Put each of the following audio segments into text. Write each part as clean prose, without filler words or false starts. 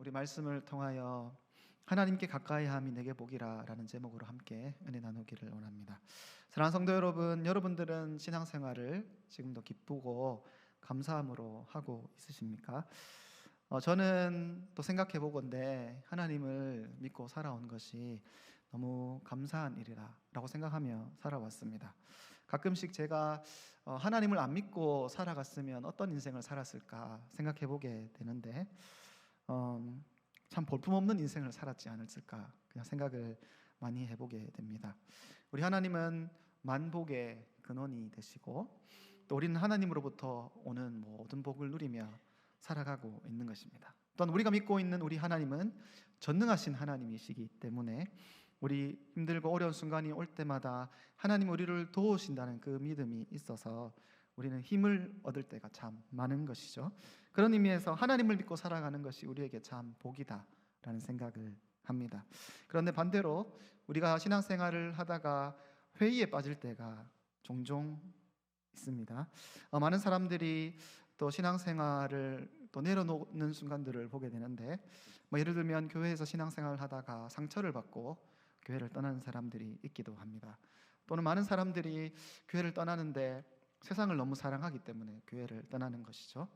우리 말씀을 통하여 하나님께 가까이함이 내게 복이라 라는 제목으로 함께 은혜 나누기를 원합니다. 사랑하는 성도 여러분, 여러분들은 신앙생활을 지금도 기쁘고 감사함으로 하고 있으십니까? 저는 또 생각해 보건대 하나님을 믿고 살아온 것이 너무 감사한 일이라 라고 생각하며 살아왔습니다. 가끔씩 제가 하나님을 안 믿고 살아갔으면 어떤 인생을 살았을까 생각해 보게 되는데 참 볼품없는 인생을 살았지 않았을까 그냥 생각을 많이 해보게 됩니다. 우리 하나님은 만복의 근원이 되시고 또 우리는 하나님으로부터 오는 모든 복을 누리며 살아가고 있는 것입니다. 또한 우리가 믿고 있는 우리 하나님은 전능하신 하나님이시기 때문에 우리 힘들고 어려운 순간이 올 때마다 하나님 우리를 도우신다는 그 믿음이 있어서 우리는 힘을 얻을 때가 참 많은 것이죠. 그런 의미에서 하나님을 믿고 살아가는 것이 우리에게 참 복이다 라는 생각을 합니다. 그런데 반대로 우리가 신앙생활을 하다가 회의에 빠질 때가 종종 있습니다. 많은 사람들이 또 신앙생활을 또 내려놓는 순간들을 보게 되는데 예를 들면 교회에서 신앙생활을 하다가 상처를 받고 교회를 떠나는 사람들이 있기도 합니다. 또는 많은 사람들이 교회를 떠나는데 세상을 너무 사랑하기 때문에 교회를 떠나는 것이죠.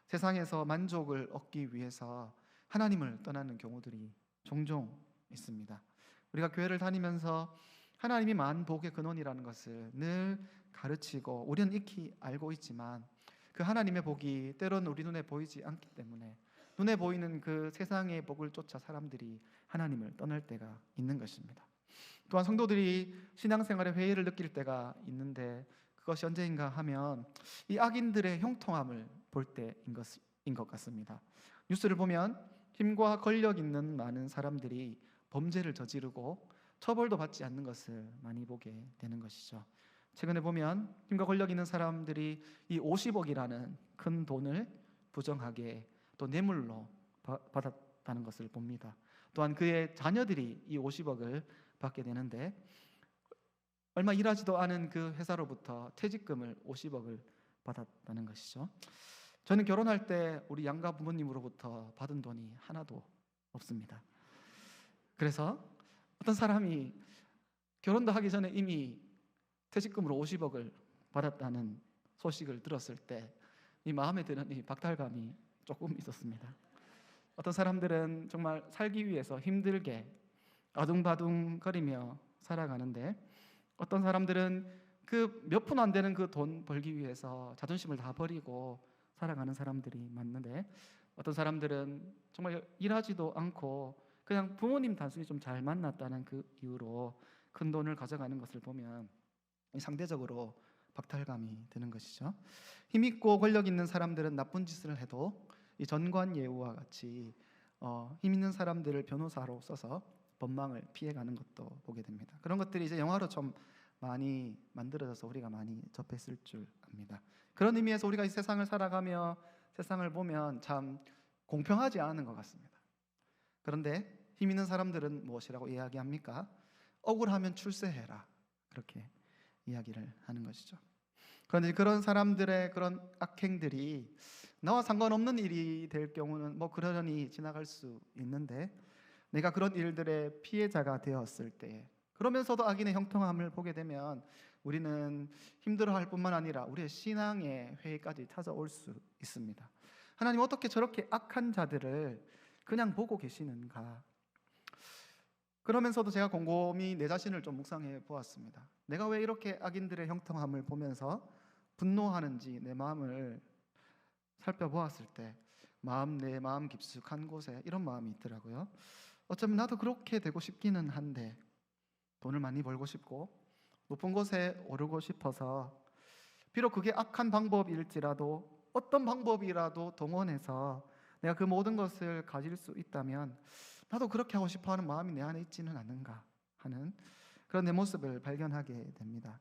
세상에서 만족을 얻기 위해서 하나님을 떠나는 경우들이 종종 있습니다. 우리가 교회를 다니면서 하나님이 만복의 근원이라는 것을 늘 가르치고 우리는 익히 알고 있지만 그 하나님의 복이 때로는 우리 눈에 보이지 않기 때문에 눈에 보이는 그 세상의 복을 쫓아 사람들이 하나님을 떠날 때가 있는 것입니다. 또한 성도들이 신앙생활에 회의를 느낄 때가 있는데 그것이 언제인가 하면 이 악인들의 형통함을 볼 때인 것 같습니다. 뉴스를 보면 힘과 권력 있는 많은 사람들이 범죄를 저지르고 처벌도 받지 않는 것을 많이 보게 되는 것이죠. 최근에 보면 힘과 권력 있는 사람들이 이 50억이라는 큰 돈을 부정하게 또 뇌물로 받았다는 것을 봅니다. 또한 그의 자녀들이 이 50억을 받게 되는데 얼마 일하지도 않은 그 회사로부터 퇴직금을 50억을 받았다는 것이죠. 저는 결혼할 때 우리 양가 부모님으로부터 받은 돈이 하나도 없습니다. 그래서 어떤 사람이 결혼도 하기 전에 이미 퇴직금으로 50억을 받았다는 소식을 들었을 때 이 마음에 드는 이 박탈감이 조금 있었습니다. 어떤 사람들은 정말 살기 위해서 힘들게 아둥바둥거리며 살아가는데 어떤 사람들은 그 몇 푼 안 되는 그 돈 벌기 위해서 자존심을 다 버리고 살아가는 사람들이 많는데 어떤 사람들은 정말 일하지도 않고 그냥 부모님 단순히 좀 잘 만났다는 그 이유로 큰 돈을 가져가는 것을 보면 상대적으로 박탈감이 드는 것이죠. 힘있고 권력 있는 사람들은 나쁜 짓을 해도 이 전관예우와 같이 힘 있는 사람들을 변호사로 써서 법망을 피해가는 것도 보게 됩니다. 그런 것들이 이제 영화로 좀 많이 만들어져서 우리가 많이 접했을 줄 압니다. 그런 의미에서 우리가 이 세상을 살아가며 세상을 보면 참 공평하지 않은 것 같습니다. 그런데 힘 있는 사람들은 무엇이라고 이야기합니까? 억울하면 출세해라, 그렇게 이야기를 하는 것이죠. 그런데 그런 사람들의 그런 악행들이 나와 상관없는 일이 될 경우는 그러려니 지나갈 수 있는데 내가 그런 일들의 피해자가 되었을 때 그러면서도 악인의 형통함을 보게 되면 우리는 힘들어할 뿐만 아니라 우리의 신앙의 회의까지 찾아올 수 있습니다. 하나님 어떻게 저렇게 악한 자들을 그냥 보고 계시는가? 그러면서도 제가 곰곰이 내 자신을 좀 묵상해 보았습니다. 내가 왜 이렇게 악인들의 형통함을 보면서 분노하는지 내 마음을 살펴보았을 때 내 마음 깊숙한 곳에 이런 마음이 있더라고요. 어쩌면 나도 그렇게 되고 싶기는 한데 돈을 많이 벌고 싶고 높은 곳에 오르고 싶어서 비록 그게 악한 방법일지라도 어떤 방법이라도 동원해서 내가 그 모든 것을 가질 수 있다면 나도 그렇게 하고 싶어하는 마음이 내 안에 있지는 않은가 하는 그런 내 모습을 발견하게 됩니다.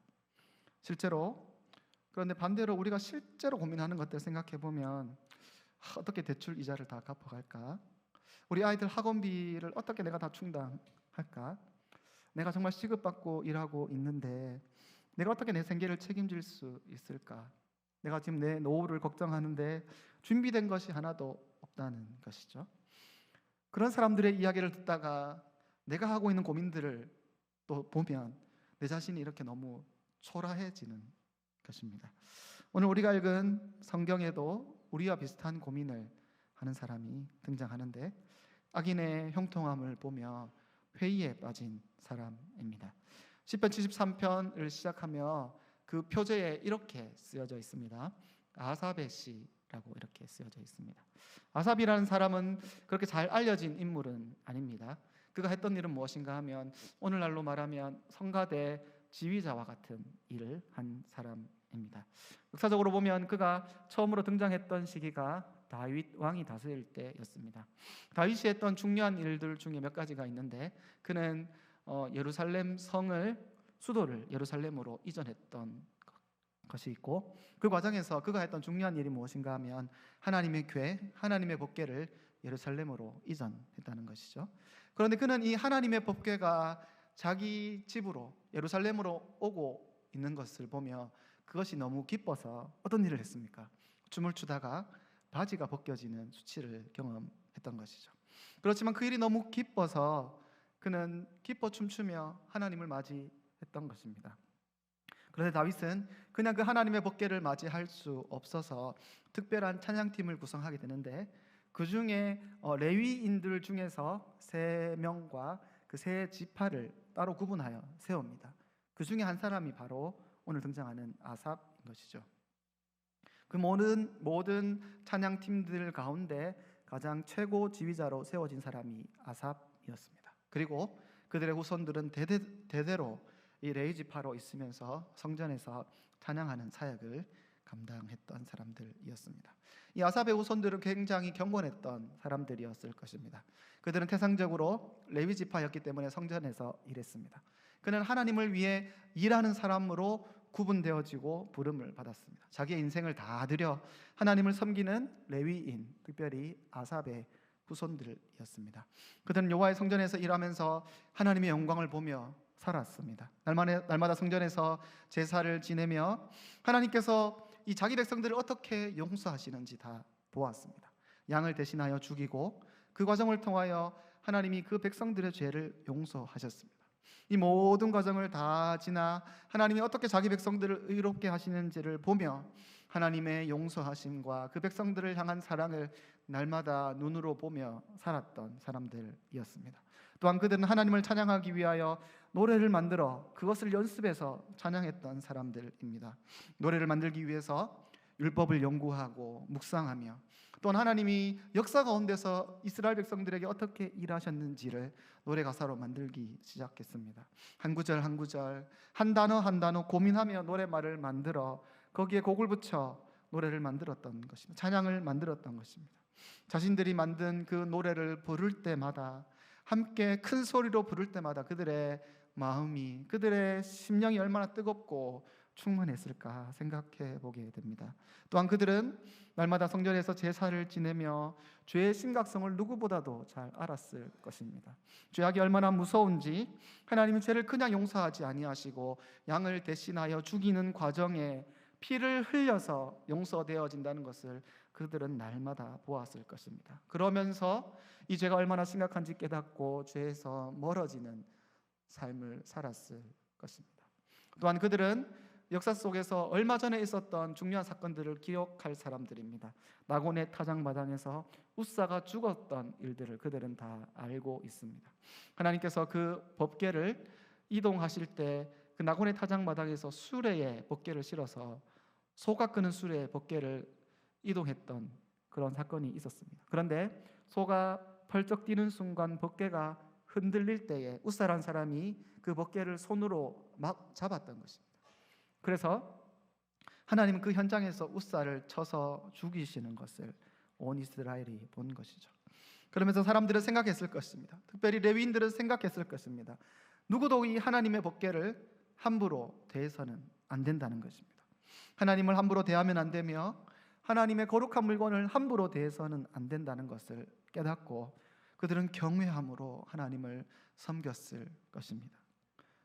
그런데 반대로 우리가 실제로 고민하는 것들 생각해 보면 어떻게 대출 이자를 다 갚아갈까? 우리 아이들 학원비를 어떻게 내가 다 충당할까? 내가 정말 시급받고 일하고 있는데 내가 어떻게 내 생계를 책임질 수 있을까? 내가 지금 내 노후를 걱정하는데 준비된 것이 하나도 없다는 것이죠. 그런 사람들의 이야기를 듣다가 내가 하고 있는 고민들을 또 보면 내 자신이 이렇게 너무 초라해지는 것입니다. 오늘 우리가 읽은 성경에도 우리와 비슷한 고민을 하는 사람이 등장하는데, 악인의 형통함을 보며 회의에 빠진 사람입니다. 시편 73편을 시작하며 그 표제에 이렇게 쓰여져 있습니다. 아삽의 시라고 이렇게 쓰여져 있습니다. 아삽이라는 사람은 그렇게 잘 알려진 인물은 아닙니다. 그가 했던 일은 무엇인가 하면 오늘날로 말하면 성가대 지휘자와 같은 일을 한 사람입니다. 역사적으로 보면 그가 처음으로 등장했던 시기가 다윗 왕이 다스릴 때였습니다. 다윗이 했던 중요한 일들 중에 몇 가지가 있는데, 그는 예루살렘 성을, 수도를 예루살렘으로 이전했던 것이 있고, 그 과정에서 그가 했던 중요한 일이 무엇인가 하면 하나님의 궤, 하나님의 법궤를 예루살렘으로 이전했다는 것이죠. 그런데 그는 이 하나님의 법궤가 자기 집으로 예루살렘으로 오고 있는 것을 보며 그것이 너무 기뻐서 어떤 일을 했습니까? 춤을 추다가 바지가 벗겨지는 수치를 경험했던 것이죠. 그렇지만 그 일이 너무 기뻐서 그는 기뻐 춤추며 하나님을 맞이했던 것입니다. 그런데 다윗은 그냥 그 하나님의 법궤를 맞이할 수 없어서 특별한 찬양팀을 구성하게 되는데, 그 중에 레위인들 중에서 3명과 그 3지파를 따로 구분하여 세웁니다. 그 중에 한 사람이 바로 오늘 등장하는 아삽인 것이죠. 그 모든 찬양팀들 가운데 가장 최고 지휘자로 세워진 사람이 아삽이었습니다. 그리고 그들의 후손들은 대대로 이 레위 지파로 있으면서 성전에서 찬양하는 사역을 감당했던 사람들이었습니다. 이 아삽의 후손들은 굉장히 경건했던 사람들이었을 것입니다. 그들은 태상적으로 레위 지파였기 때문에 성전에서 일했습니다. 그는 하나님을 위해 일하는 사람으로 구분되어지고 부름을 받았습니다. 자기의 인생을 다 들여 하나님을 섬기는 레위인, 특별히 아삽의 후손들이었습니다. 그들은 여호와의 성전에서 일하면서 하나님의 영광을 보며 살았습니다. 날마다 성전에서 제사를 지내며 하나님께서 이 자기 백성들을 어떻게 용서하시는지 다 보았습니다. 양을 대신하여 죽이고 그 과정을 통하여 하나님이 그 백성들의 죄를 용서하셨습니다. 이 모든 과정을 다 지나 하나님이 어떻게 자기 백성들을 의롭게 하시는지를 보며 하나님의 용서하심과 그 백성들을 향한 사랑을 날마다 눈으로 보며 살았던 사람들이었습니다. 또한 그들은 하나님을 찬양하기 위하여 노래를 만들어 그것을 연습해서 찬양했던 사람들입니다. 노래를 만들기 위해서 율법을 연구하고 묵상하며, 또한 하나님이 역사 가운데서 이스라엘 백성들에게 어떻게 일하셨는지를 노래 가사로 만들기 시작했습니다. 한 구절 한 구절, 한 단어 한 단어 고민하며 노래말을 만들어 거기에 곡을 붙여 노래를 만들었던 것입니다. 찬양을 만들었던 것입니다. 자신들이 만든 그 노래를 부를 때마다, 함께 큰 소리로 부를 때마다 그들의 마음이, 그들의 심령이 얼마나 뜨겁고 충만했을까 생각해 보게 됩니다. 또한 그들은 날마다 성전에서 제사를 지내며 죄의 심각성을 누구보다도 잘 알았을 것입니다. 죄악이 얼마나 무서운지, 하나님이 죄를 그냥 용서하지 아니하시고 양을 대신하여 죽이는 과정에 피를 흘려서 용서되어진다는 것을 그들은 날마다 보았을 것입니다. 그러면서 이 죄가 얼마나 심각한지 깨닫고 죄에서 멀어지는 삶을 살았을 것입니다. 또한 그들은 역사 속에서 얼마 전에 있었던 중요한 사건들을 기억할 사람들입니다. 나곤의 타작마당에서 웃사가 죽었던 일들을 그들은 다 알고 있습니다. 하나님께서 그 법궤를 이동하실 때 그 나곤의 타작마당에서 수레에 법궤를 실어서 소가 끄는 수레에 법궤를 이동했던 그런 사건이 있었습니다. 그런데 소가 펄쩍 뛰는 순간 법궤가 흔들릴 때에 웃사라는 사람이 그 법궤를 손으로 막 잡았던 것입니다. 그래서 하나님은 그 현장에서 웃사를 쳐서 죽이시는 것을 온 이스라엘이 본 것이죠. 그러면서 사람들은 생각했을 것입니다. 특별히 레위인들은 생각했을 것입니다. 누구도 이 하나님의 법궤를 함부로 대해서는 안 된다는 것입니다. 하나님을 함부로 대하면 안 되며 하나님의 거룩한 물건을 함부로 대해서는 안 된다는 것을 깨닫고 그들은 경외함으로 하나님을 섬겼을 것입니다.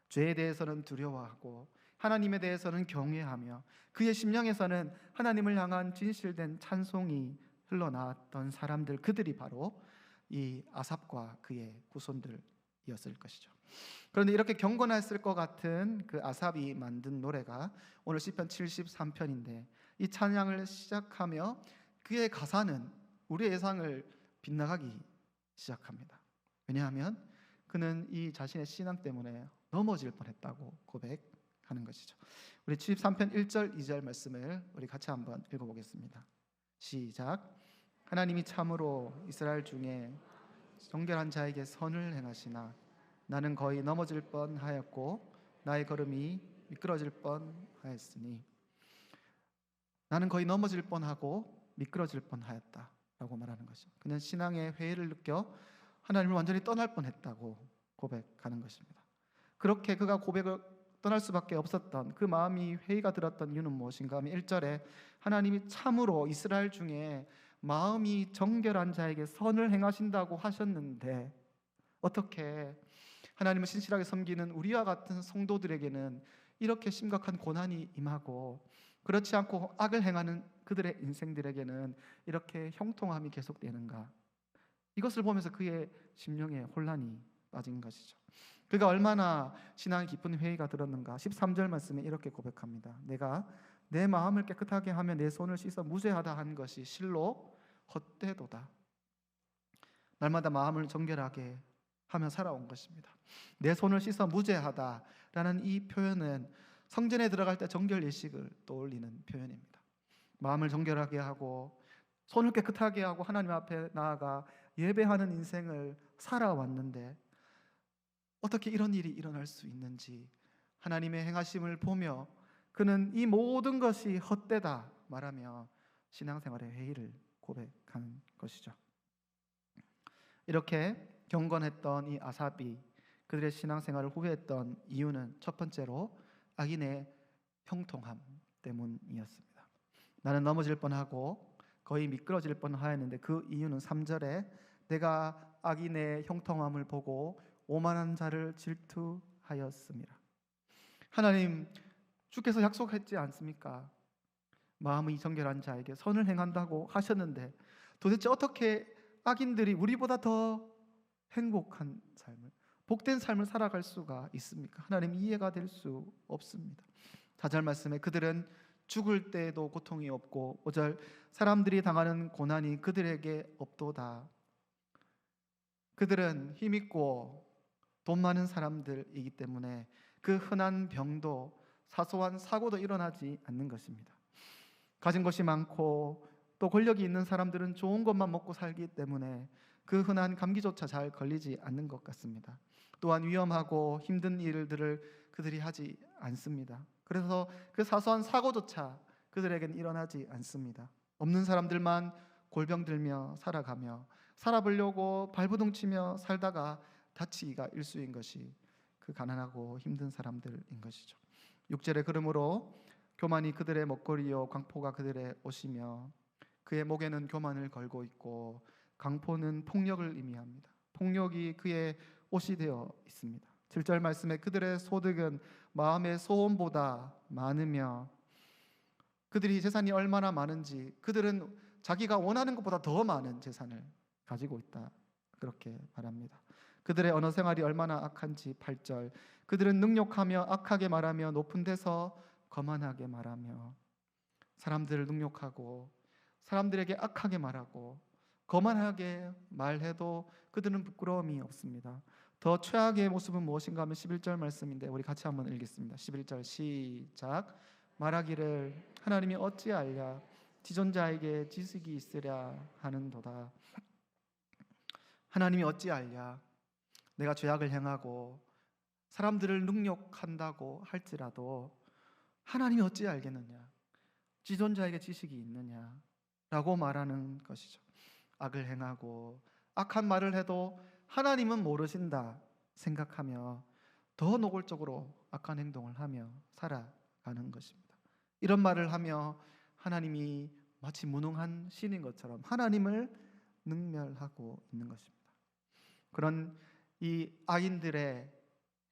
죄에 대해서는 두려워하고 하나님에 대해서는 경외하며 그의 심령에서는 하나님을 향한 진실된 찬송이 흘러나왔던 사람들, 그들이 바로 이 아삽과 그의 후손들이었을 것이죠. 그런데 이렇게 경건했을 것 같은 그 아삽이 만든 노래가 오늘 시편 73편인데, 이 찬양을 시작하며 그의 가사는 우리의 예상을 빗나가기 시작합니다. 왜냐하면 그는 이 자신의 신앙 때문에 넘어질 뻔했다고 고백하는 것이죠. 우리 73편 1절 2절 말씀을 우리 같이 한번 읽어보겠습니다. 시작. 하나님이 참으로 이스라엘 중에 정결한 자에게 선을 행하시나 나는 거의 넘어질 뻔하였고 나의 걸음이 미끄러질 뻔하였으니, 나는 거의 넘어질 뻔하고 미끄러질 뻔하였다라고 말하는 것이죠. 그는 신앙의 회의를 느껴 하나님을 완전히 떠날 뻔했다고 고백하는 것입니다. 그렇게 그가 고백을 떠날 수밖에 없었던 그 마음이 회의가 들었던 이유는 무엇인가 하면 1절에 하나님이 참으로 이스라엘 중에 마음이 정결한 자에게 선을 행하신다고 하셨는데, 어떻게 하나님을 신실하게 섬기는 우리와 같은 성도들에게는 이렇게 심각한 고난이 임하고, 그렇지 않고 악을 행하는 그들의 인생들에게는 이렇게 형통함이 계속되는가? 이것을 보면서 그의 심령에 혼란이 빠진 것이죠. 그가 얼마나 신앙의 깊은 회의가 들었는가. 13절 말씀에 이렇게 고백합니다. 내가 내 마음을 깨끗하게 하며 내 손을 씻어 무죄하다 한 것이 실로 헛되도다. 날마다 마음을 정결하게 하며 살아온 것입니다. 내 손을 씻어 무죄하다라는 이 표현은 성전에 들어갈 때 정결 예식을 떠올리는 표현입니다. 마음을 정결하게 하고 손을 깨끗하게 하고 하나님 앞에 나아가 예배하는 인생을 살아왔는데 어떻게 이런 일이 일어날 수 있는지 하나님의 행하심을 보며 그는 이 모든 것이 헛되다 말하며 신앙생활의 회의를 고백한 것이죠. 이렇게 경건했던 이 아삽이 그들의 신앙생활을 후회했던 이유는 첫 번째로 악인의 형통함 때문이었습니다. 나는 넘어질 뻔하고 거의 미끄러질 뻔하였는데 그 이유는 3절에 내가 악인의 형통함을 보고 오만한 자를 질투하였습니다. 하나님, 주께서 약속했지 않습니까? 마음이 정결한 자에게 선을 행한다고 하셨는데 도대체 어떻게 악인들이 우리보다 더 행복한 삶을, 복된 삶을 살아갈 수가 있습니까? 하나님, 이해가 될 수 없습니다. 4절 말씀에 그들은 죽을 때에도 고통이 없고 5절 사람들이 당하는 고난이 그들에게 없도다. 그들은 힘있고 돈 많은 사람들이기 때문에 그 흔한 병도 사소한 사고도 일어나지 않는 것입니다. 가진 것이 많고 또 권력이 있는 사람들은 좋은 것만 먹고 살기 때문에 그 흔한 감기조차 잘 걸리지 않는 것 같습니다. 또한 위험하고 힘든 일들을 그들이 하지 않습니다. 그래서 그 사소한 사고조차 그들에게는 일어나지 않습니다. 없는 사람들만 골병 들며 살아가며 살아보려고 발부둥치며 살다가 다치기가 일쑤인 것이 그 가난하고 힘든 사람들인 것이죠. 6절에 그러므로 교만이 그들의 먹거리요 광포가 그들의 옷이며 그의 목에는 교만을 걸고 있고 광포는 폭력을 의미합니다. 폭력이 그의 옷이 되어 있습니다. 7절 말씀에 그들의 소득은 마음의 소원보다 많으며, 그들이 재산이 얼마나 많은지 그들은 자기가 원하는 것보다 더 많은 재산을 가지고 있다, 그렇게 말합니다. 그들의 언어 생활이 얼마나 악한지 8절 그들은 능욕하며 악하게 말하며 높은 데서 거만하게 말하며, 사람들을 능욕하고 사람들에게 악하게 말하고 거만하게 말해도 그들은 부끄러움이 없습니다. 더 최악의 모습은 무엇인가 하면 11절 말씀인데 우리 같이 한번 읽겠습니다. 11절 시작. 말하기를 하나님이 어찌 알랴 지존자에게 지식이 있으랴 하는도다. 하나님이 어찌 알랴, 내가 죄악을 행하고 사람들을 능욕한다고 할지라도 하나님이 어찌 알겠느냐, 지존자에게 지식이 있느냐 라고 말하는 것이죠. 악을 행하고 악한 말을 해도 하나님은 모르신다 생각하며 더 노골적으로 악한 행동을 하며 살아가는 것입니다. 이런 말을 하며 하나님이 마치 무능한 신인 것처럼 하나님을 능멸하고 있는 것입니다. 그런 이 악인들의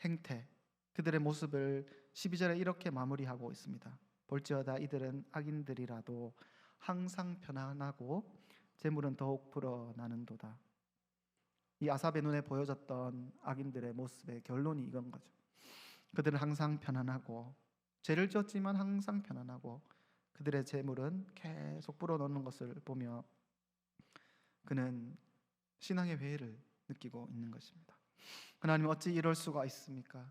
행태, 그들의 모습을 12절에 이렇게 마무리하고 있습니다. 볼지어다 이들은 악인들이라도 항상 편안하고 재물은 더욱 불어나는도다. 이 아삽의 눈에 보여졌던 악인들의 모습의 결론이 이건 거죠. 그들은 항상 편안하고, 죄를 지었지만 항상 편안하고, 그들의 재물은 계속 불어넣는 것을 보며 그는 신앙의 회의를 느끼고 있는 것입니다. 하나님, 어찌 이럴 수가 있습니까?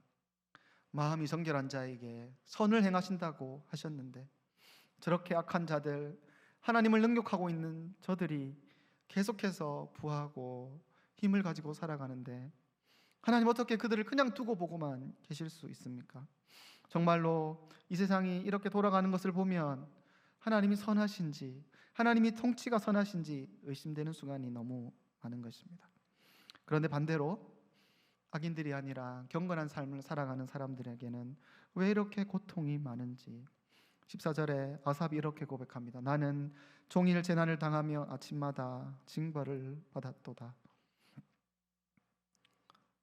마음이 정결한 자에게 선을 행하신다고 하셨는데 저렇게 악한 자들, 하나님을 능욕하고 있는 저들이 계속해서 부하고 힘을 가지고 살아가는데 하나님, 어떻게 그들을 그냥 두고 보고만 계실 수 있습니까? 정말로 이 세상이 이렇게 돌아가는 것을 보면 하나님이 선하신지, 하나님이 통치가 선하신지 의심되는 순간이 너무 많은 것입니다. 그런데 반대로 악인들이 아니라 경건한 삶을 살아가는 사람들에게는 왜 이렇게 고통이 많은지 14절에 아삽이 이렇게 고백합니다. 나는 종일 재난을 당하며 아침마다 징벌을 받았도다.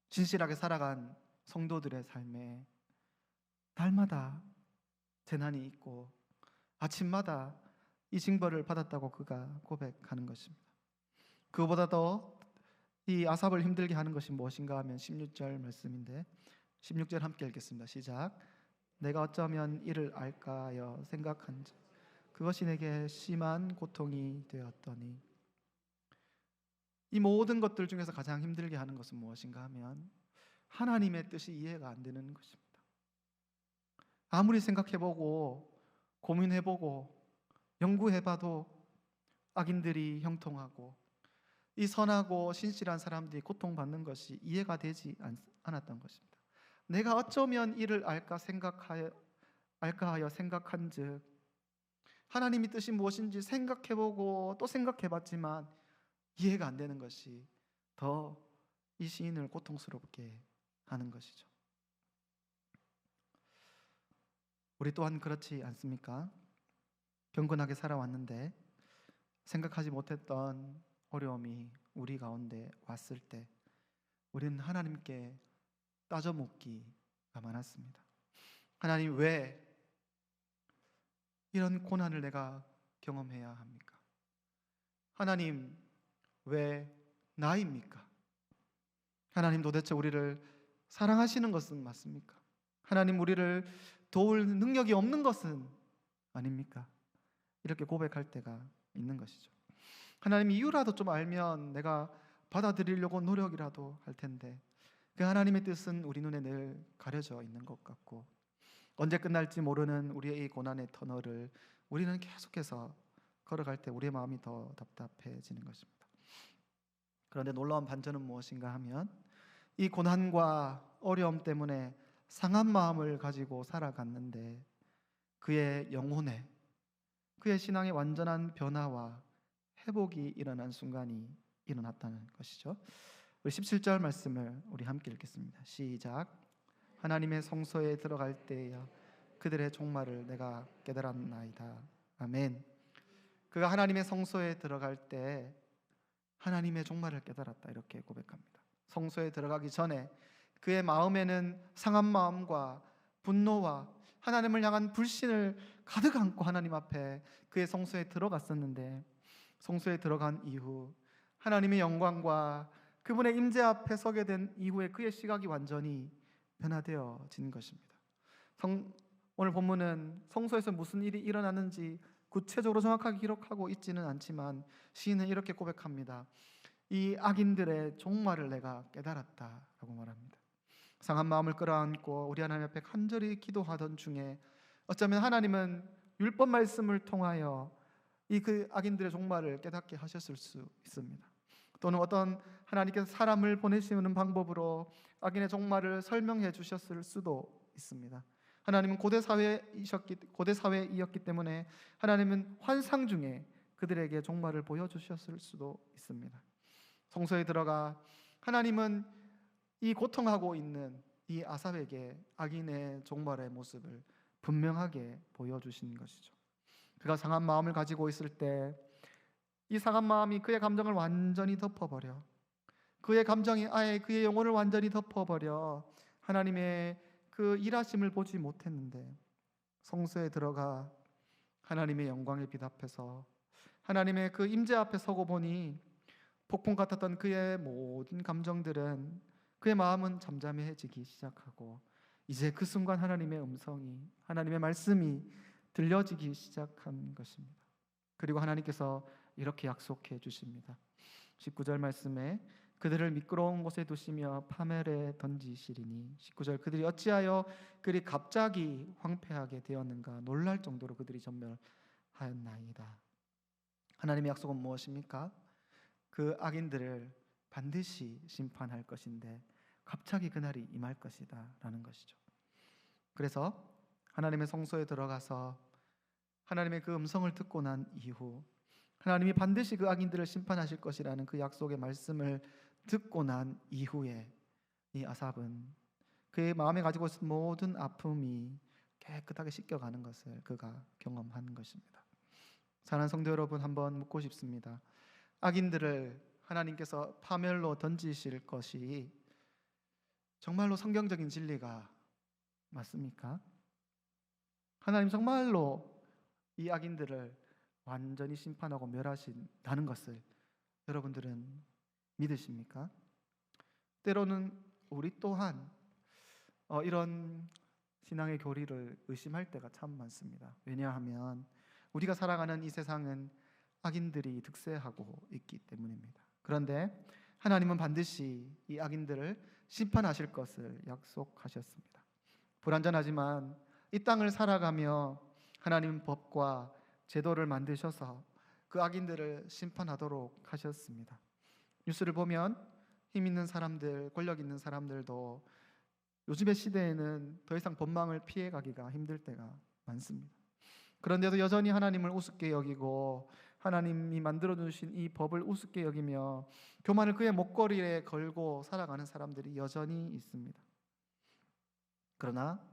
진실하게 살아간 성도들의 삶에 날마다 재난이 있고 아침마다 이 징벌을 받았다고 그가 고백하는 것입니다. 그보다 더 이 아삽을 힘들게 하는 것이 무엇인가 하면 16절 말씀인데 16절 함께 읽겠습니다. 시작. 내가 어쩌면 이를 알까 하여 생각한즉 그것이 내게 심한 고통이 되었더니. 이 모든 것들 중에서 가장 힘들게 하는 것은 무엇인가 하면 하나님의 뜻이 이해가 안 되는 것입니다. 아무리 생각해보고 고민해보고 연구해봐도 악인들이 형통하고 이 선하고 신실한 사람들이 고통받는 것이 이해가 되지 않았던 것입니다. 내가 어쩌면 이를 알까 하여 생각한즉, 하나님의 뜻이 무엇인지 생각해보고 또 생각해봤지만 이해가 안 되는 것이 더 이 시인을 고통스럽게 하는 것이죠. 우리 또한 그렇지 않습니까? 경건하게 살아왔는데 생각하지 못했던 어려움이 우리 가운데 왔을 때 우리는 하나님께 따져 묻기가 많았습니다. 하나님, 왜 이런 고난을 내가 경험해야 합니까? 하나님, 왜 나입니까? 하나님, 도대체 우리를 사랑하시는 것은 맞습니까? 하나님, 우리를 도울 능력이 없는 것은 아닙니까? 이렇게 고백할 때가 있는 것이죠. 하나님, 이유라도 좀 알면 내가 받아들이려고 노력이라도 할 텐데 그 하나님의 뜻은 우리 눈에 늘 가려져 있는 것 같고 언제 끝날지 모르는 우리의 이 고난의 터널을 우리는 계속해서 걸어갈 때 우리의 마음이 더 답답해지는 것입니다. 그런데 놀라운 반전은 무엇인가 하면 이 고난과 어려움 때문에 상한 마음을 가지고 살아갔는데 그의 영혼에, 그의 신앙의 완전한 변화와 회복이 일어난 순간이 일어났다는 것이죠. 우리 17절 말씀을 우리 함께 읽겠습니다. 시작. 하나님의 성소에 들어갈 때에야 그들의 종말을 내가 깨달았나이다. 아멘. 그가 하나님의 성소에 들어갈 때 하나님의 종말을 깨달았다, 이렇게 고백합니다. 성소에 들어가기 전에 그의 마음에는 상한 마음과 분노와 하나님을 향한 불신을 가득 안고 하나님 앞에 그의 성소에 들어갔었는데 성소에 들어간 이후 하나님의 영광과 그분의 임재 앞에 서게 된 이후에 그의 시각이 완전히 변화되어진 것입니다. 오늘 본문은 성소에서 무슨 일이 일어났는지 구체적으로 정확하게 기록하고 있지는 않지만 시인은 이렇게 고백합니다. 이 악인들의 종말을 내가 깨달았다라고 말합니다. 상한 마음을 끌어안고 우리 하나님 앞에 간절히 기도하던 중에 어쩌면 하나님은 율법 말씀을 통하여 이 그 악인들의 종말을 깨닫게 하셨을 수 있습니다. 또는 어떤 하나님께서 사람을 보내시는 방법으로 악인의 종말을 설명해 주셨을 수도 있습니다. 하나님은 고대 사회이었기 때문에 하나님은 환상 중에 그들에게 종말을 보여주셨을 수도 있습니다. 성소에 들어가 하나님은 이 고통하고 있는 이 아삽에게 악인의 종말의 모습을 분명하게 보여주신 것이죠. 그가 상한 마음을 가지고 있을 때 이 상한 마음이 그의 감정을 완전히 덮어버려, 그의 감정이 아예 그의 영혼을 완전히 덮어버려 하나님의 그 일하심을 보지 못했는데 성소에 들어가 하나님의 영광의 빛 앞에서 하나님의 그 임재 앞에 서고 보니 폭풍 같았던 그의 모든 감정들은, 그의 마음은 잠잠해지기 시작하고 이제 그 순간 하나님의 음성이, 하나님의 말씀이 들려지기 시작한 것입니다. 그리고 하나님께서 이렇게 약속해 주십니다. 19절 말씀에 그들을 미끄러운 곳에 두시며 파멸에 던지시리니, 19절, 그들이 어찌하여 그리 갑자기 황폐하게 되었는가, 놀랄 정도로 그들이 전멸하였나이다. 하나님의 약속은 무엇입니까? 그 악인들을 반드시 심판할 것인데 갑자기 그날이 임할 것이다 라는 것이죠. 그래서 하나님의 성소에 들어가서 하나님의 그 음성을 듣고 난 이후, 하나님이 반드시 그 악인들을 심판하실 것이라는 그 약속의 말씀을 듣고 난 이후에 이 아삽은 그의 마음에 가지고 있는 모든 아픔이 깨끗하게 씻겨가는 것을 그가 경험한 것입니다. 사랑하는 성도 여러분, 한번 묻고 싶습니다. 악인들을 하나님께서 파멸로 던지실 것이 정말로 성경적인 진리가 맞습니까? 하나님 정말로 이 악인들을 완전히 심판하고 멸하신다는 것을 여러분들은 믿으십니까? 때로는 우리 또한 이런 신앙의 교리를 의심할 때가 참 많습니다. 왜냐하면 우리가 살아가는 이 세상은 악인들이 득세하고 있기 때문입니다. 그런데 하나님은 반드시 이 악인들을 심판하실 것을 약속하셨습니다. 불완전하지만 이 땅을 살아가며 하나님 법과 제도를 만드셔서 그 악인들을 심판하도록 하셨습니다. 뉴스를 보면 힘 있는 사람들, 권력 있는 사람들도 요즘의 시대에는 더 이상 법망을 피해가기가 힘들 때가 많습니다. 그런데도 여전히 하나님을 우습게 여기고 하나님이 만들어주신 이 법을 우습게 여기며 교만을 그의 목걸이에 걸고 살아가는 사람들이 여전히 있습니다. 그러나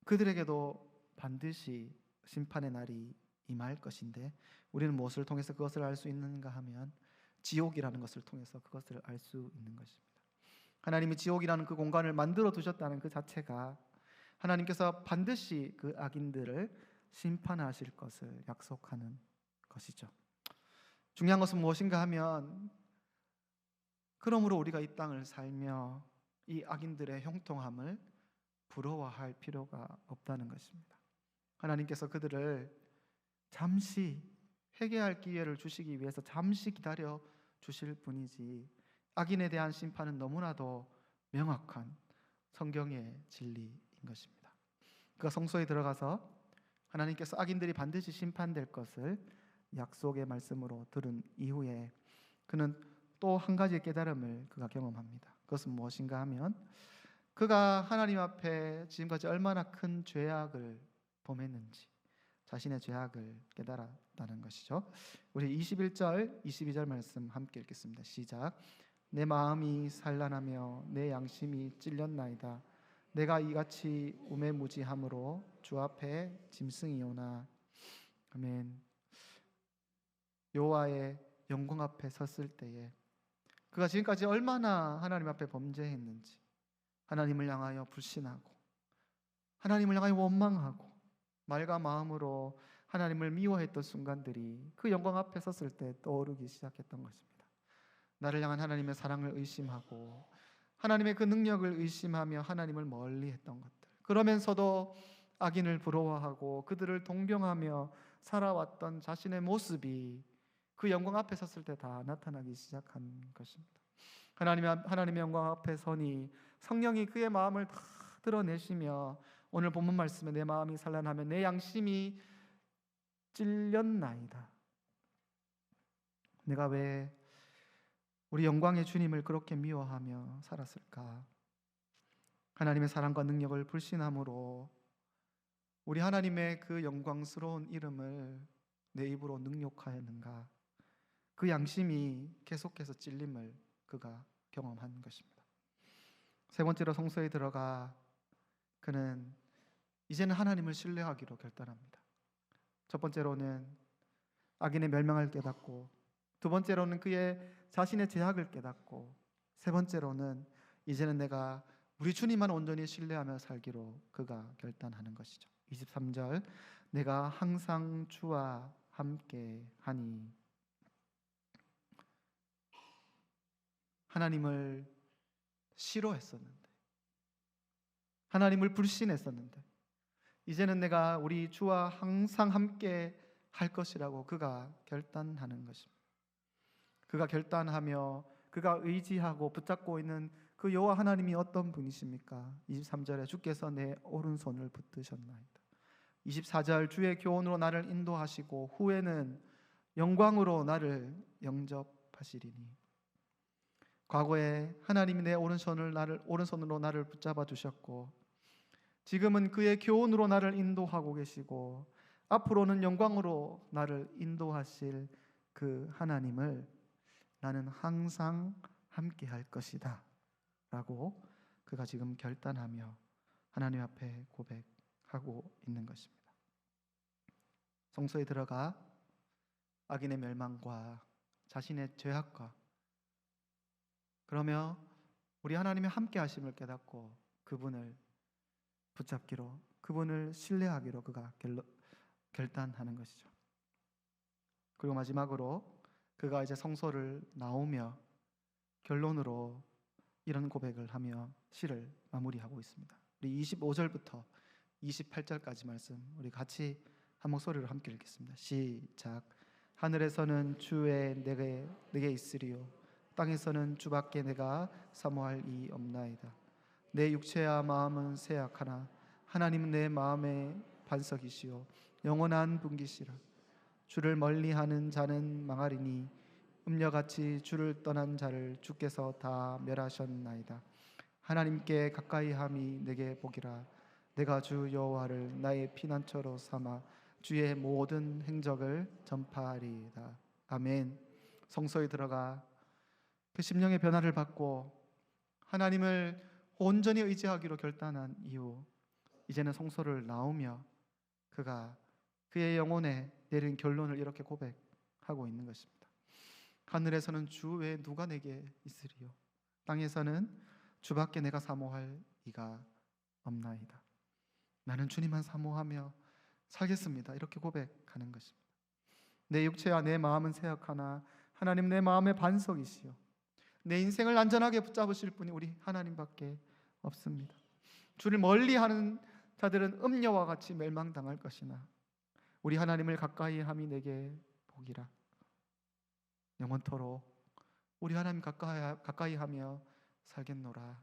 그들에게도 반드시 심판의 날이 임할 것인데 우리는 무엇을 통해서 그것을 알 수 있는가 하면 지옥이라는 것을 통해서 그것을 알 수 있는 것입니다. 하나님이 지옥이라는 그 공간을 만들어 두셨다는 그 자체가 하나님께서 반드시 그 악인들을 심판하실 것을 약속하는 것이죠. 중요한 것은 무엇인가 하면, 그러므로 우리가 이 땅을 살며 이 악인들의 형통함을 부러워할 필요가 없다는 것입니다. 하나님께서 그들을 잠시 회개할 기회를 주시기 위해서 잠시 기다려 주실 뿐이지, 악인에 대한 심판은 너무나도 명확한 성경의 진리인 것입니다. 그가 성소에 들어가서 하나님께서 악인들이 반드시 심판될 것을 약속의 말씀으로 들은 이후에 그는 또 한 가지의 깨달음을 그가 경험합니다. 그것은 무엇인가 하면, 그가 하나님 앞에 지금까지 얼마나 큰 죄악을 범했는지, 자신의 죄악을 깨달았다는 것이죠. 우리 21절, 22절 말씀 함께 읽겠습니다. 시작. 내 마음이 산란하며 내 양심이 찔렸나이다. 내가 이같이 우매무지함으로 주 앞에 짐승이오나. 아멘. 여호와의 영광 앞에 섰을 때에 그가 지금까지 얼마나 하나님 앞에 범죄했는지, 하나님을 향하여 불신하고 하나님을 향하여 원망하고 말과 마음으로 하나님을 미워했던 순간들이 그 영광 앞에 섰을 때 떠오르기 시작했던 것입니다. 나를 향한 하나님의 사랑을 의심하고 하나님의 그 능력을 의심하며 하나님을 멀리했던 것들, 그러면서도 악인을 부러워하고 그들을 동경하며 살아왔던 자신의 모습이 그 영광 앞에 섰을 때 다 나타나기 시작한 것입니다. 하나님의 영광 앞에 서니 성령이 그의 마음을 다 드러내시며, 오늘 본문 말씀에 내 마음이 산란하며 내 양심이 찔렸나이다. 내가 왜 우리 영광의 주님을 그렇게 미워하며 살았을까? 하나님의 사랑과 능력을 불신함으로 우리 하나님의 그 영광스러운 이름을 내 입으로 능욕하였는가? 그 양심이 계속해서 찔림을 그가 경험한 것입니다. 세 번째로 성소에 들어가 그는 이제는 하나님을 신뢰하기로 결단합니다. 첫 번째로는 악인의 멸망을 깨닫고, 두 번째로는 그의 자신의 죄악을 깨닫고, 세 번째로는 이제는 내가 우리 주님만 온전히 신뢰하며 살기로 그가 결단하는 것이죠. 23절, 내가 항상 주와 함께 하니. 하나님을 싫어했었는데, 하나님을 불신했었는데, 이제는 내가 우리 주와 항상 함께 할 것이라고 그가 결단하는 것입니다. 그가 결단하며 그가 의지하고 붙잡고 있는 그 여호와 하나님이 어떤 분이십니까? 23절에 주께서 내 오른손을 붙드셨나이다. 24절 주의 교훈으로 나를 인도하시고 후에는 영광으로 나를 영접하시리니. 과거에 하나님이 내 오른손으로 나를 붙잡아 주셨고, 지금은 그의 교훈으로 나를 인도하고 계시고, 앞으로는 영광으로 나를 인도하실 그 하나님을 나는 항상 함께 할 것이다 라고 그가 지금 결단하며 하나님 앞에 고백하고 있는 것입니다. 성소에 들어가 악인의 멸망과 자신의 죄악과, 그러며 우리 하나님의 함께 하심을 깨닫고 그분을 붙잡기로, 그분을 신뢰하기로 그가 결단하는 것이죠. 그리고 마지막으로 그가 이제 성소를 나오며 결론으로 이런 고백을 하며 시를 마무리하고 있습니다. 우리 25절부터 28절까지 말씀 우리 같이 한 목소리로 함께 읽겠습니다. 시작. 하늘에서는 주의 내게 있으리요, 땅에서는 주밖에 내가 사모할 이 없나이다. 내 육체와 마음은 쇠약하나 하나님은 내 마음의 반석이시요 영원한 분기시라. 주를 멀리하는 자는 망하리니 음녀같이 주를 떠난 자를 주께서 다 멸하셨나이다. 하나님께 가까이함이 내게 복이라. 내가 주 여호와를 나의 피난처로 삼아 주의 모든 행적을 전파하리이다. 아멘. 성소에 들어가 그 심령의 변화를 받고 하나님을 온전히 의지하기로 결단한 이후 이제는 성소를 나오며 그가 그의 영혼에 내린 결론을 이렇게 고백하고 있는 것입니다. 하늘에서는 주 외에 누가 내게 있으리요, 땅에서는 주밖에 내가 사모할 이가 없나이다. 나는 주님만 사모하며 살겠습니다. 이렇게 고백하는 것입니다. 내 육체와 내 마음은 쇠약하나 하나님 내 마음의 반석이시요 내 인생을 안전하게 붙잡으실 분이 우리 하나님밖에 없습니다. 주를 멀리하는 자들은 음녀와 같이 멸망당할 것이나 우리 하나님을 가까이함이 내게 복이라. 영원토록 우리 하나님 가까이하며 살겠노라.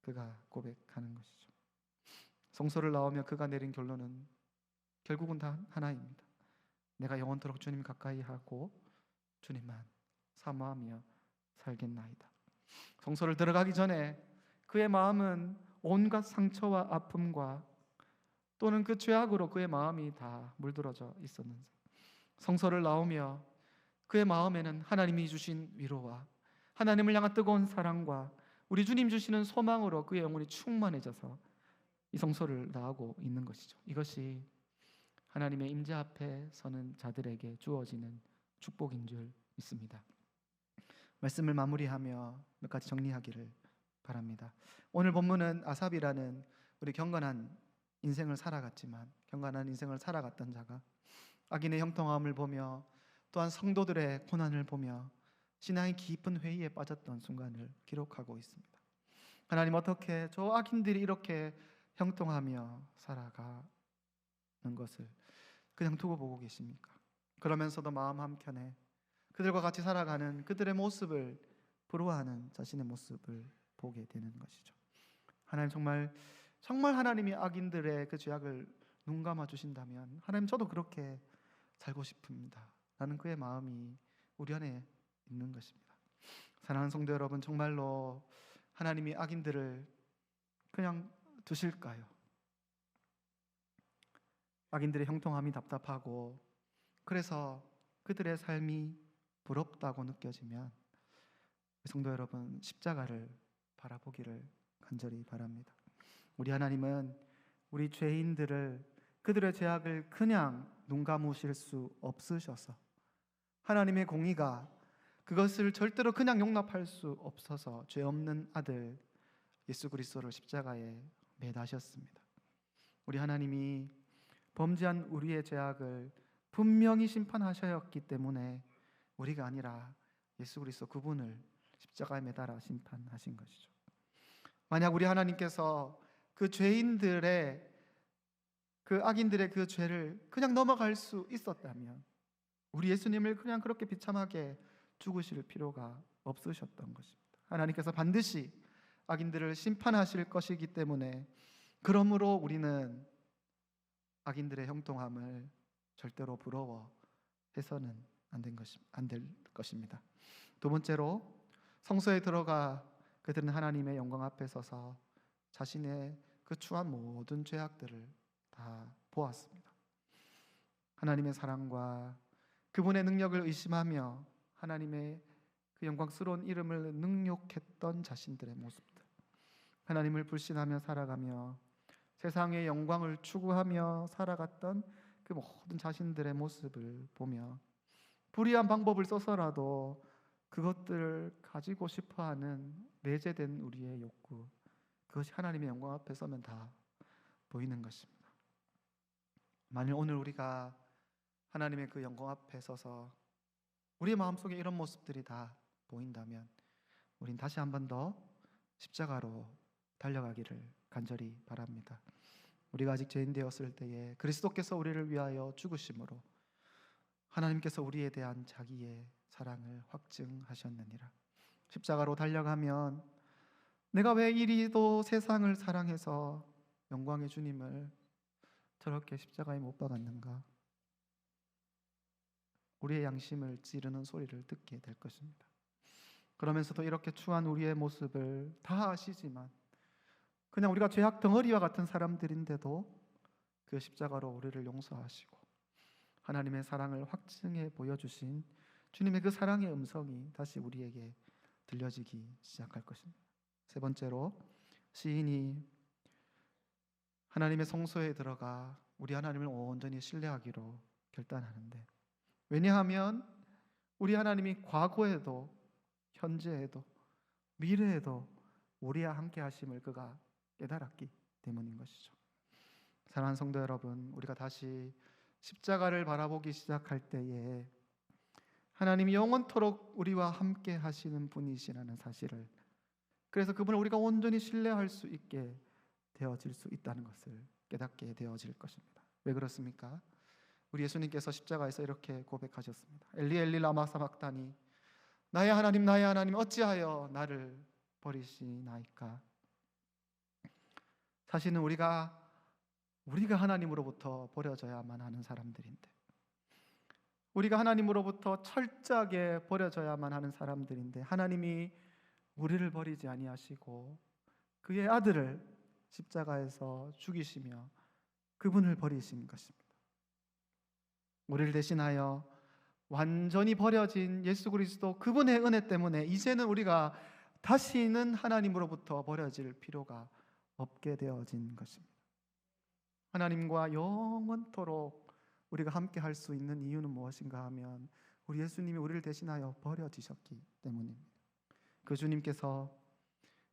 그가 고백하는 것이죠. 성소를 나오며 그가 내린 결론은 결국은 다 하나입니다. 내가 영원토록 주님 가까이하고 주님만 사모하며 살겠나이다. 성소를 들어가기 전에 그의 마음은 온갖 상처와 아픔과 또는 그 죄악으로 그의 마음이 다 물들어져 있었는데, 성소를 나오며 그의 마음에는 하나님이 주신 위로와 하나님을 향한 뜨거운 사랑과 우리 주님 주시는 소망으로 그의 영혼이 충만해져서 이 성소를 나오고 있는 것이죠. 이것이 하나님의 임재 앞에 서는 자들에게 주어지는 축복인 줄 믿습니다. 말씀을 마무리하며 몇 가지 정리하기를 바랍니다. 오늘 본문은 아삽이라는 우리 경건한 인생을 살아갔던 자가 악인의 형통함을 보며 또한 성도들의 고난을 보며 신앙의 깊은 회의에 빠졌던 순간을 기록하고 있습니다. 하나님, 어떻게 저 악인들이 이렇게 형통하며 살아가는 것을 그냥 두고 보고 계십니까? 그러면서도 마음 한켠에 그들과 같이 살아가는 그들의 모습을 부러워하는 자신의 모습을 보게 되는 것이죠. 하나님, 정말 하나님이 악인들의 그 죄악을 눈 감아 주신다면 하나님, 저도 그렇게 살고 싶습니다 라는 그의 마음이 우리 안에 있는 것입니다. 사랑하는 성도 여러분, 정말로 하나님이 악인들을 그냥 두실까요? 악인들의 형통함이 답답하고 그래서 그들의 삶이 부럽다고 느껴지면 성도 여러분, 십자가를 바라보기를 간절히 바랍니다. 우리 하나님은 우리 죄인들을, 그들의 죄악을 그냥 눈 감으실 수 없으셔서, 하나님의 공의가 그것을 절대로 그냥 용납할 수 없어서 죄 없는 아들 예수 그리스도를 십자가에 매다셨습니다. 우리 하나님이 범죄한 우리의 죄악을 분명히 심판하셨기 때문에 우리가 아니라 예수 그리스도 그분을 십자가에 매달아 심판하신 것이죠. 만약 우리 하나님께서 그 죄인들의, 그 악인들의 그 죄를 그냥 넘어갈 수 있었다면 우리 예수님을 그냥 그렇게 비참하게 죽으실 필요가 없으셨던 것입니다. 하나님께서 반드시 악인들을 심판하실 것이기 때문에, 그러므로 우리는 악인들의 형통함을 절대로 부러워해서는 안 될 것입니다. 두 번째로, 성소에 들어가 그들은 하나님의 영광 앞에 서서 자신의 그 추한 모든 죄악들을 다 보았습니다. 하나님의 사랑과 그분의 능력을 의심하며 하나님의 그 영광스러운 이름을 능욕했던 자신들의 모습들, 하나님을 불신하며 살아가며 세상의 영광을 추구하며 살아갔던 그 모든 자신들의 모습을 보며 불의한 방법을 써서라도 그것들을 가지고 싶어하는 내재된 우리의 욕구, 그것이 하나님의 영광 앞에 서면 다 보이는 것입니다. 만일 오늘 우리가 하나님의 그 영광 앞에 서서 우리의 마음속에 이런 모습들이 다 보인다면 우린 다시 한 번 더 십자가로 달려가기를 간절히 바랍니다. 우리가 아직 죄인 되었을 때에 그리스도께서 우리를 위하여 죽으심으로 하나님께서 우리에 대한 자기의 사랑을 확증하셨느니라. 십자가로 달려가면 내가 왜 이리도 세상을 사랑해서 영광의 주님을 저렇게 십자가에 못 박았는가, 우리의 양심을 찌르는 소리를 듣게 될 것입니다. 그러면서도 이렇게 추한 우리의 모습을 다 아시지만 그냥 우리가 죄악 덩어리와 같은 사람들인데도 그 십자가로 우리를 용서하시고 하나님의 사랑을 확증해 보여주신 주님의 그 사랑의 음성이 다시 우리에게 들려지기 시작할 것입니다. 세 번째로, 시인이 하나님의 성소에 들어가 우리 하나님을 온전히 신뢰하기로 결단하는데, 왜냐하면 우리 하나님이 과거에도 현재에도 미래에도 우리와 함께 하심을 그가 깨달았기 때문인 것이죠. 사랑하는 성도 여러분, 우리가 다시 십자가를 바라보기 시작할 때에 하나님이 영원토록 우리와 함께 하시는 분이시라는 사실을, 그래서 그분을 우리가 온전히 신뢰할 수 있게 되어질 수 있다는 것을 깨닫게 되어질 것입니다. 왜 그렇습니까? 우리 예수님께서 십자가에서 이렇게 고백하셨습니다. 엘리 엘리 라마 사박다니, 나의 하나님 어찌하여 나를 버리시나이까. 사실은 우리가 하나님으로부터 버려져야만 하는 사람들인데, 우리가 하나님으로부터 철저하게 버려져야만 하는 사람들인데 하나님이 우리를 버리지 아니하시고 그의 아들을 십자가에서 죽이시며 그분을 버리신 것입니다. 우리를 대신하여 완전히 버려진 예수 그리스도, 그분의 은혜 때문에 이제는 우리가 다시는 하나님으로부터 버려질 필요가 없게 되어진 것입니다. 하나님과 영원토록 우리가 함께 할 수 있는 이유는 무엇인가 하면 우리 예수님이 우리를 대신하여 버려지셨기 때문입니다. 그 주님께서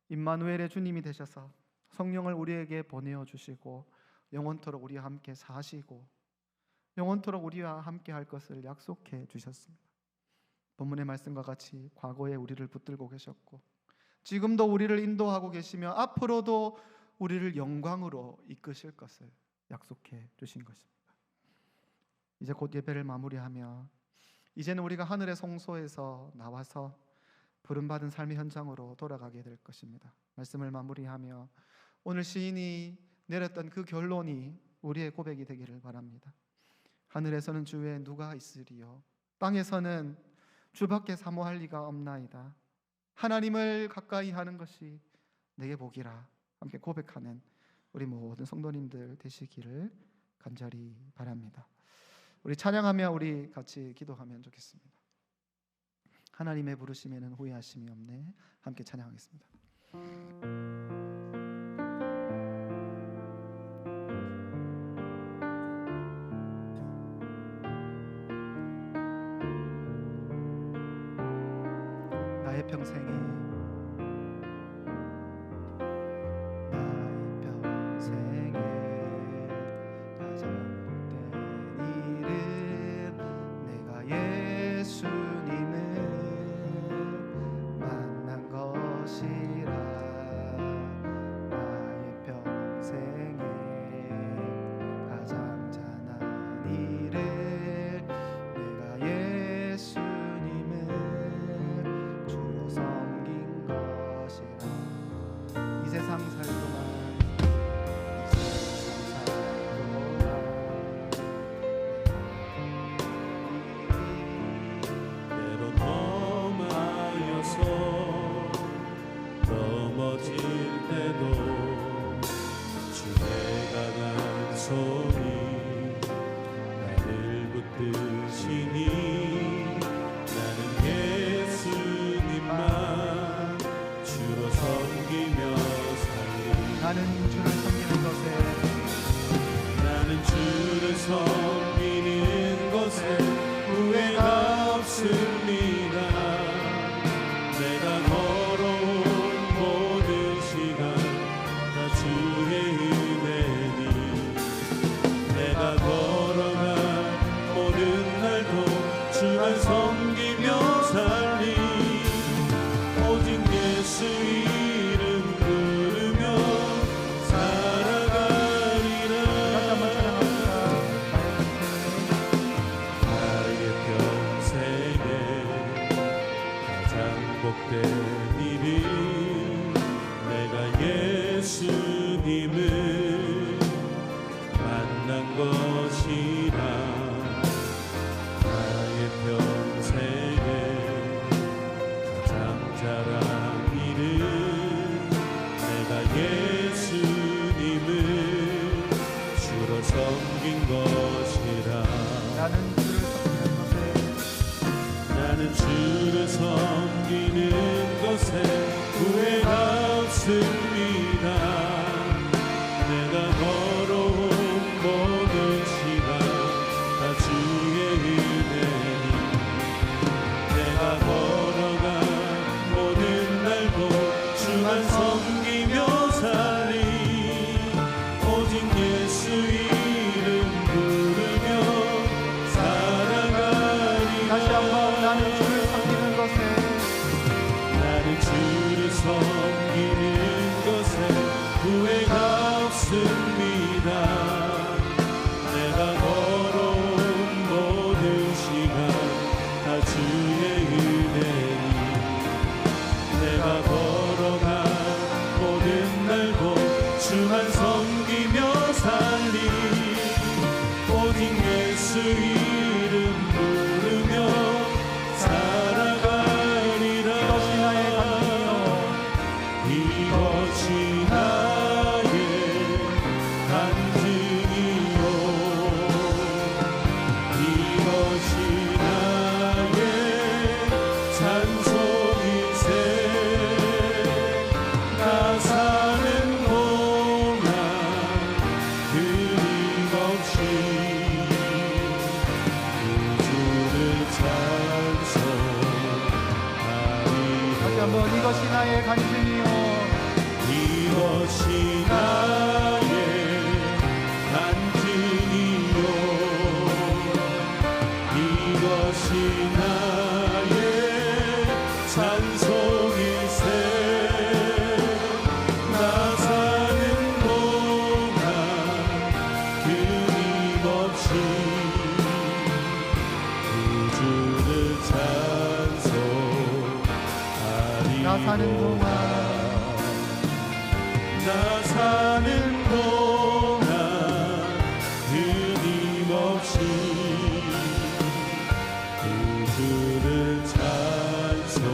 임마누엘의 주님이 되셔서 성령을 우리에게 보내어 주시고 영원토록 우리와 함께 사시고 영원토록 우리와 함께 할 것을 약속해 주셨습니다. 본문의 말씀과 같이 과거에 우리를 붙들고 계셨고 지금도 우리를 인도하고 계시며 앞으로도 우리를 영광으로 이끄실 것을 약속해 주신 것입니다. 이제 곧 예배를 마무리하며 이제는 우리가 하늘의 성소에서 나와서 부름받은 삶의 현장으로 돌아가게 될 것입니다. 말씀을 마무리하며 오늘 시인이 내렸던 그 결론이 우리의 고백이 되기를 바랍니다. 하늘에서는 주 외에 누가 있으리요, 땅에서는 주밖에 사모할 리가 없나이다. 하나님을 가까이 하는 것이 내게 복이라. 함께 고백하는 우리 모든 성도님들 되시기를 간절히 바랍니다. 우리 찬양하며 우리 같이 기도하면 좋겠습니다. 하나님의 부르심에는 후회하심이 없네. 함께 찬양하겠습니다. 나의 평생에 가장 복된 이름, 내가 예수님을 이것이 나의 간증이요 이것이 나의 간증이요 이것이 나의 찬송일세 나 사는 동안 끊임없이 구주를 찬송하리로다 나 사는 동안 나 사는 동안 끊임없이 구주를 찬송하리로다.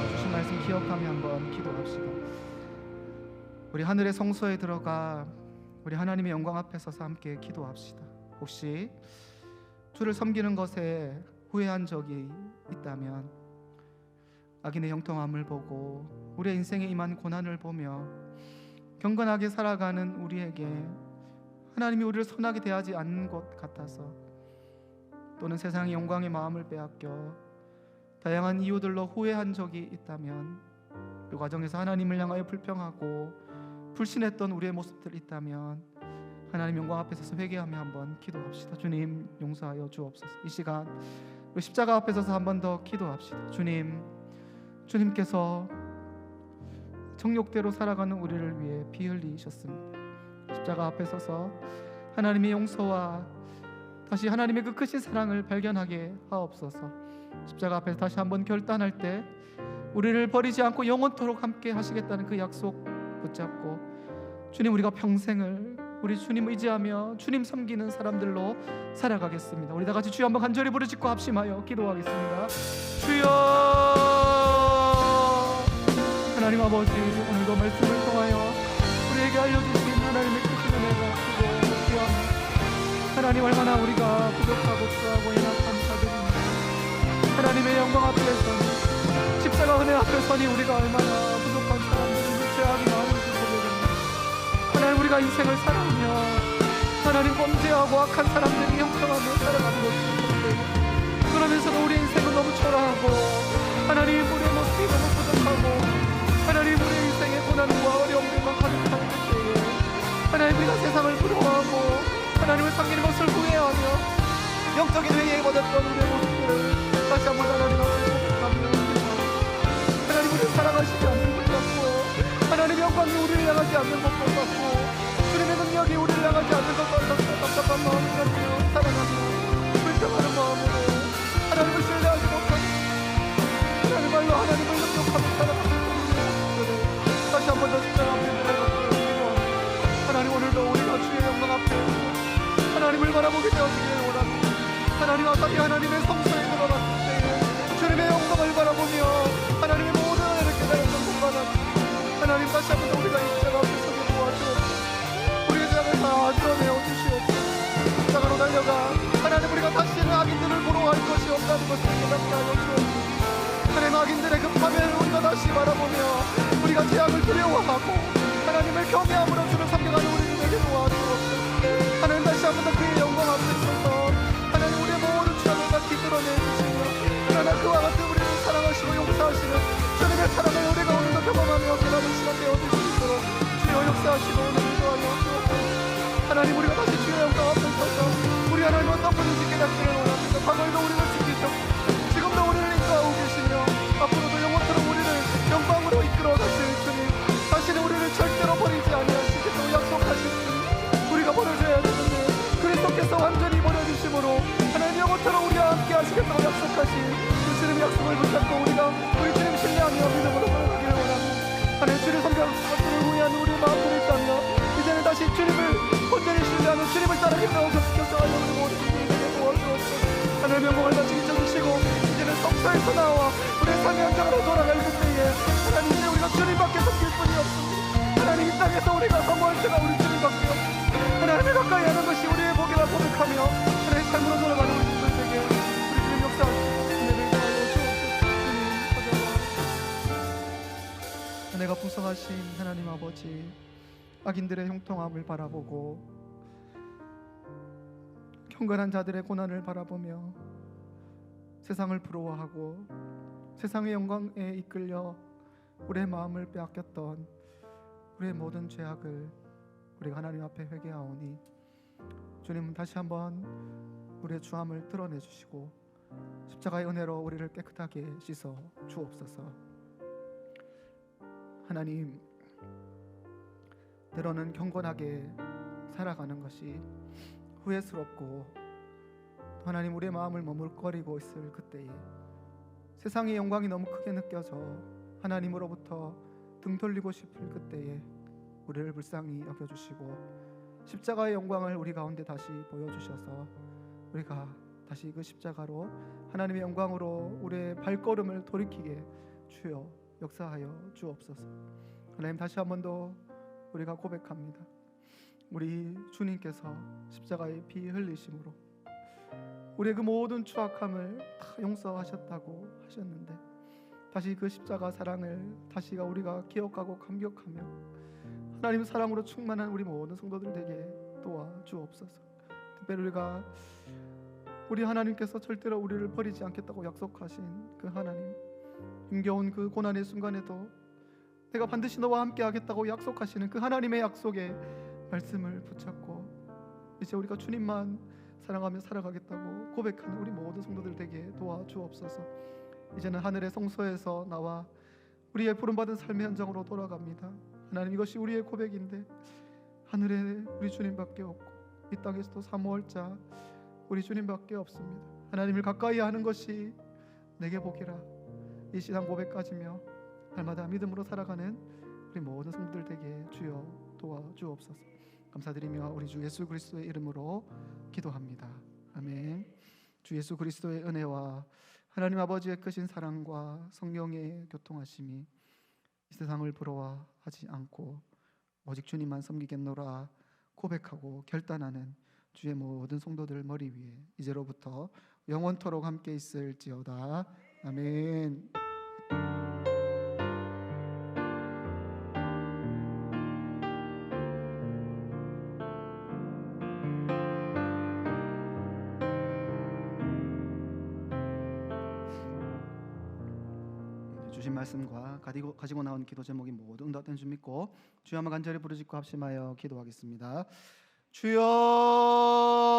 주신 말씀 기억하며 한번 기도합시다. 우리 하늘의 성소에 들어가 우리 하나님의 영광 앞에 서서 함께 기도합시다. 혹시 주를 섬기는 것에 후회한 적이 있다면, 악인의 형통함을 보고 우리의 인생에 임한 고난을 보며 경건하게 살아가는 우리에게 하나님이 우리를 선하게 대하지 않는 것 같아서, 또는 세상의 영광의 마음을 빼앗겨 다양한 이유들로 후회한 적이 있다면, 그 과정에서 하나님을 향하여 불평하고 불신했던 우리의 모습들이 있다면 하나님 영광 앞에 서서 회개하며 한번 기도합시다. 주님 용서하여 주옵소서. 이 시간 우리 십자가 앞에 서서 한번 더 기도합시다. 주님께서 정욕대로 살아가는 우리를 위해 피 흘리셨습니다. 십자가 앞에 서서 하나님의 용서와 다시 하나님의 그 크신 사랑을 발견하게 하옵소서. 십자가 앞에서 다시 한번 결단할 때 우리를 버리지 않고 영원토록 함께 하시겠다는 그 약속 붙잡고, 주님 우리가 평생을 우리 주님 의지하며 주님 섬기는 사람들로 살아가겠습니다. 우리 다 같이 주여 한번 간절히 부르짖고 합심하여 기도하겠습니다. 주여, 하나님 아버지, 오늘도 말씀을 통하여 우리에게 알려주신 하나님의 크신 은혜가 크고 귀합니다. 하나님, 얼마나 우리가 부족하고 추하고 연약한 자들입니다. 하나님의 영광 앞에서는, 십자가 은혜 앞에서니 우리가 얼마나 부족한 사람들인지, 죄악이 많은지 고백합니다. 하나님, 우리가 인생을 살아오며 하나님 범죄하고 악한 사람들이 형성하며 살아가는 것입니다. 그러면서도 우리 인생은 너무 초라하고 하나님, 우리의 모습이 너무 부족하고 하나님, 우리의 인생에 고난과 어려움들만 가득한 때에 하나님, 우리가 세상을 부러워하고 하나님을 섬기는 것을 후회하며 영적인 회개에 받았던 우리의 모습들을 다시 한번 하나님 앞에 고백하며, 하나님 우리를 사랑하시지 않는 것 같고 하나님 영광이 우리를 향하지 않는 것 같고 주님의 능력이 우리를 향하지 않는 것 같아서 답답한 마음을 가지며 사랑하며 불평하는 마음으로 하나님을 신뢰하지 못하고 하나님말로 하나님을 능력하며 살아가는 우리를 다시 한번 더 십자가 앞에 내려놓고, 하나님 오늘도 우리가 주의 영광 앞에 하나님을 바라보게 되어지기를 원합니다. 하나님, 아까비 하나님의 성소에 들어갔을 때에 주님의 영광을 바라보며 하나님의 모든 은혜를 깨달았던 공간은 하나님, 다시 한번 우리가 이 십자가 앞에 서게 도와주옵소서. 우리의 죄악을 다 드러내어 주시옵소서. 십자가로 달려가 하나님, 우리가 다시는 악인들을 보러 갈 것이 없다는 것을 깨닫게 하여 주옵소서. 하나님, 악인들의 급함을 우리가 다시 바라보며 우리가 죄악을 두려워하고 하나님을 경외함으로 주를 섬겨가는 우리를 되게 도와주옵소서. 하나님, 다시 한번 더 그의 영광 앞에 서서 하나님, 우리의 모든 죄악을 다 뒤들어내주시며, 그러나 그와 같은 우리를 사랑하시고 용서하시는 주님의 사랑을 우리가 오늘도 경험하며 깨닫는 시간 되어줄 수 있도록 주여 역사하시고 오늘 인도하여 주옵소서. 하나님, 우리가 다시 주의 영광 앞에 서서 우리 하나님 어떤 분인지 깨닫기를 원합니다. 과거에도 우리를 지키셨고 지금도 우리를 인도하고 계시며 앞으로도 영원토록 우리를 영광으로 이끌어 가실 주님, 다시는 우리를 절대로 버리지 아니하시겠다고 약속하신 주님, 우리가 버려져야 되는데 그리스도께서 완전히 버려주심으로 하나님 영원토록 우리와 함께 하시겠다고 약속하신 그 주님의 약속을 붙잡고 우리가 우리 주님 신뢰하며 믿음으로 걸어가기를 원합니다. 하나님, 주를 섬겨서 것들을 후회하는 우리의 마음들이 있다며 이제는 다시 주님을 온전히 신뢰하는 주님을 따르겠다고 결정하여 우리 모든 분들에게 도와주옵소서. 하나님 영광을 다시 잊어주시고 이제는 성소에서 나와 우리의 삶의 현장으로 돌아갈 때에 하나님, 이제 우리가 주님밖에 섬길 뿐이 없습니다. 하나님, 이 땅에서 우리가 사모할 때가 우리 주님밖에 없습니다. 하나님을 가까이 하는 것이 우리의 복이라 고백하며 하나님 삶으로 돌아가는 우리 분들에게 우리 주님 역사하시고 은혜를 더하여 주옵소서. 주님, 은혜가 풍성하신 하나님 아버지, 악인들의 형통함을 바라보고 경건한 자들의 고난을 바라보며 세상을 부러워하고 세상의 영광에 이끌려 우리의 마음을 빼앗겼던 우리의 모든 죄악을 우리가 하나님 앞에 회개하오니 주님은 다시 한번 우리의 주함을 드러내 주시고 십자가의 은혜로 우리를 깨끗하게 씻어 주옵소서. 하나님, 때로는 경건하게 살아가는 것이 후회스럽고 하나님 우리의 마음을 머물거리고 있을 그때에 세상의 영광이 너무 크게 느껴져 하나님으로부터 등 돌리고 싶을 그때에 우리를 불쌍히 여겨주시고 십자가의 영광을 우리 가운데 다시 보여주셔서 우리가 다시 그 십자가로 하나님의 영광으로 우리의 발걸음을 돌이키게 주여 역사하여 주옵소서. 하나님, 다시 한 번 더 우리가 고백합니다. 우리 주님께서 십자가의 피 흘리심으로 우리의 그 모든 추악함을 다 용서하셨다고 하셨는데 다시 그 십자가 사랑을 다시가 우리가 기억하고 감격하며 하나님 사랑으로 충만한 우리 모든 성도들 되게 도와주옵소서. 특별히 우리 하나님께서 절대로 우리를 버리지 않겠다고 약속하신 그 하나님, 힘겨운 그 고난의 순간에도 내가 반드시 너와 함께 하겠다고 약속하시는 그 하나님의 약속의 말씀을 붙잡고 이제 우리가 주님만 사랑하며 살아가겠다고 고백하는 우리 모든 성도들 되게 도와주옵소서. 이제는 하늘의 성소에서 나와 우리의 부름받은 삶의 현장으로 돌아갑니다. 하나님, 이것이 우리의 고백인데 하늘에 우리 주님밖에 없고 이 땅에서도 사모할 자 우리 주님밖에 없습니다. 하나님을 가까이 하는 것이 내게 복이라. 이 신앙 고백까지며 날마다 믿음으로 살아가는 우리 모든 성도들 되게 주여 도와주옵소서. 감사드리며 우리 주 예수 그리스도의 이름으로 기도합니다. 아멘. 주 예수 그리스도의 은혜와 하나님 아버지의 크신 사랑과 성령의 교통하심이 이 세상을 부러워하지 않고 오직 주님만 섬기겠노라 고백하고 결단하는 주의 모든 성도들 머리 위에 이제로부터 영원토록 함께 있을지어다. 아멘. 주신 말씀과 가지고 나온 기도 제목이 모두 응답된 줄 믿고 주여 한번 간절히 부르짖고 합심하여 기도하겠습니다. 주여